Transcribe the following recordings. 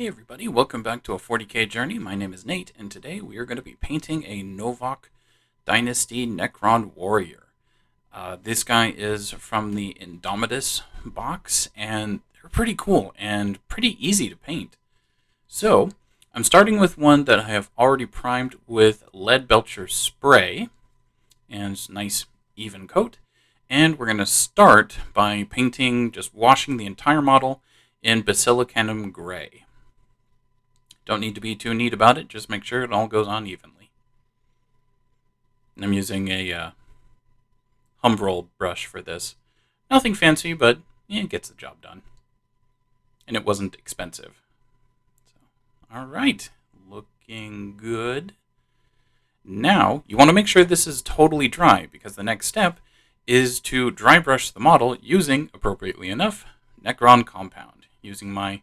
Hey everybody, welcome back to a 40k journey. My name is Nate, and today we are going to be painting a Novokh Dynasty Necron Warrior. This guy is from the Indomitus box, and they're pretty cool and pretty easy to paint. So, I'm starting with one that I have already primed with Leadbelcher spray, and it's a nice even coat. And we're going to start by painting, just washing the entire model in Basilicanum Grey. Don't need to be too neat about it, just make sure it all goes on evenly. And I'm using a Humbrol brush for this. Nothing fancy, but it gets the job done. And it wasn't expensive. So, alright, looking good. Now, you want to make sure this is totally dry, because the next step is to dry brush the model using, appropriately enough, Necron Compound, using my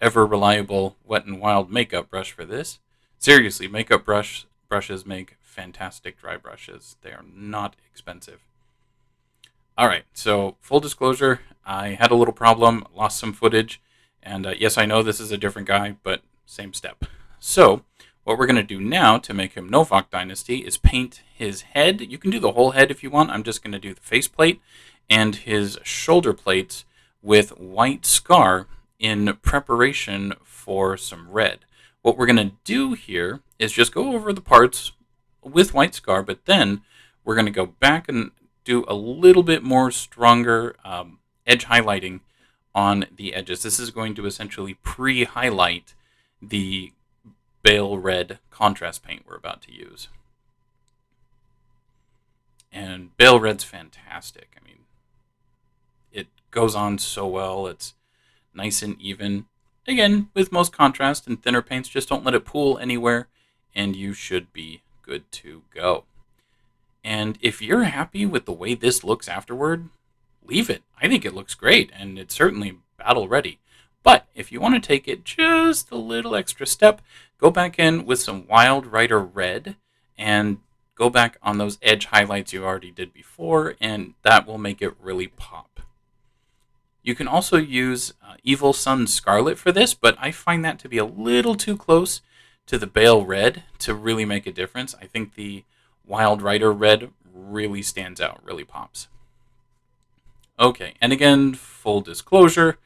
ever-reliable Wet n Wild makeup brush for this. Seriously, makeup brushes make fantastic dry brushes. They are not expensive. Alright, so full disclosure, I had a little problem, lost some footage, and yes, I know this is a different guy, but same step. So, what we're going to do now to make him Novokh Dynasty is paint his head. You can do the whole head if you want. I'm just going to do the faceplate and his shoulder plates with white scar in preparation for some red. What we're going to do here is just go over the parts with white scar, but then we're going to go back and do a little bit more stronger edge highlighting on the edges. This is going to essentially pre-highlight the Baal Red contrast paint we're about to use. And Baal Red's fantastic. I mean, it goes on so well. It's nice and even. Again, with most contrast and thinner paints, just don't let it pool anywhere, and you should be good to go. And if you're happy with the way this looks afterward, leave it. I think it looks great, and it's certainly battle ready. But if you want to take it just a little extra step, go back in with some Wild Rider Red, and go back on those edge highlights you already did before, and that will make it really pop. You can also use Evil Sun Scarlet for this, but I find that to be a little too close to the Baal Red to really make a difference. I think the Wild Rider Red really stands out, really pops. Okay, and again, full disclosure,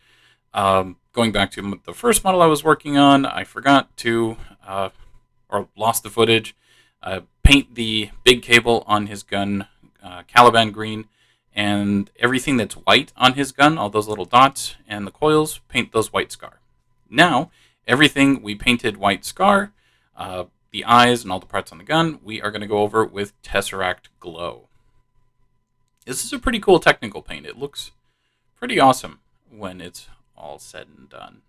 going back to the first model I was working on, I forgot to, or lost the footage, paint the big cable on his gun, Caliban Green, and everything that's white on his gun, all those little dots and the coils, paint those white scar. Now, everything we painted white scar, the eyes and all the parts on the gun, we are going to go over with Tesseract Glow. This is a pretty cool technical paint. It looks pretty awesome when it's all said and done.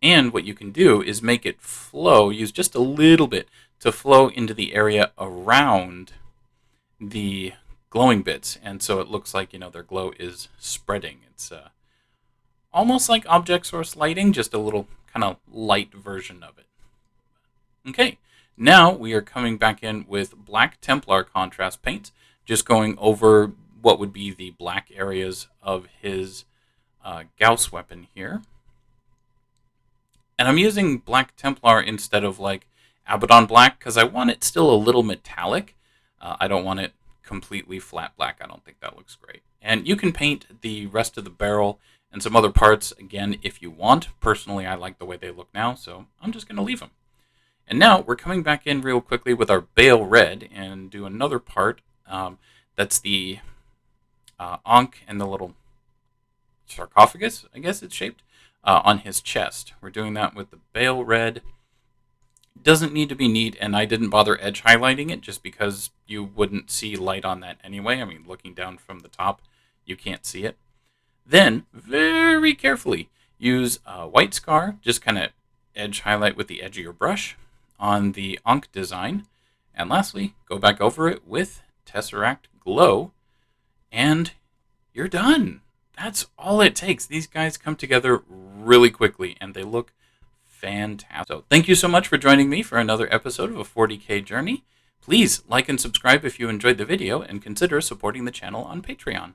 And what you can do is make it flow, use just a little bit to flow into the area around the glowing bits, and so it looks like, their glow is spreading. It's almost like object source lighting, just a little kind of light version of it. Okay, now we are coming back in with black Templar contrast paint, just going over what would be the black areas of his Gauss weapon here. And I'm using black Templar instead of like Abaddon black because I want it still a little metallic. I don't want it completely flat black. I don't think that looks great. And you can paint the rest of the barrel and some other parts again if you want. Personally, I like the way they look now, so I'm just going to leave them. And now we're coming back in real quickly with our Baal Red and do another part. That's the Ankh and the little sarcophagus, I guess it's shaped, on his chest. We're doing that with the Baal Red. Doesn't need to be neat, and I didn't bother edge highlighting it just because you wouldn't see light on that anyway. I mean, looking down from the top, you can't see it. Then, very carefully, use white scar, just kind of edge highlight with the edge of your brush on the Ankh design. And lastly, go back over it with Tesseract Glow, and you're done. That's all it takes. These guys come together really quickly, and they look fantastic. So thank you so much for joining me for another episode of a 40k journey. Please like and subscribe if you enjoyed the video, and consider supporting the channel on Patreon.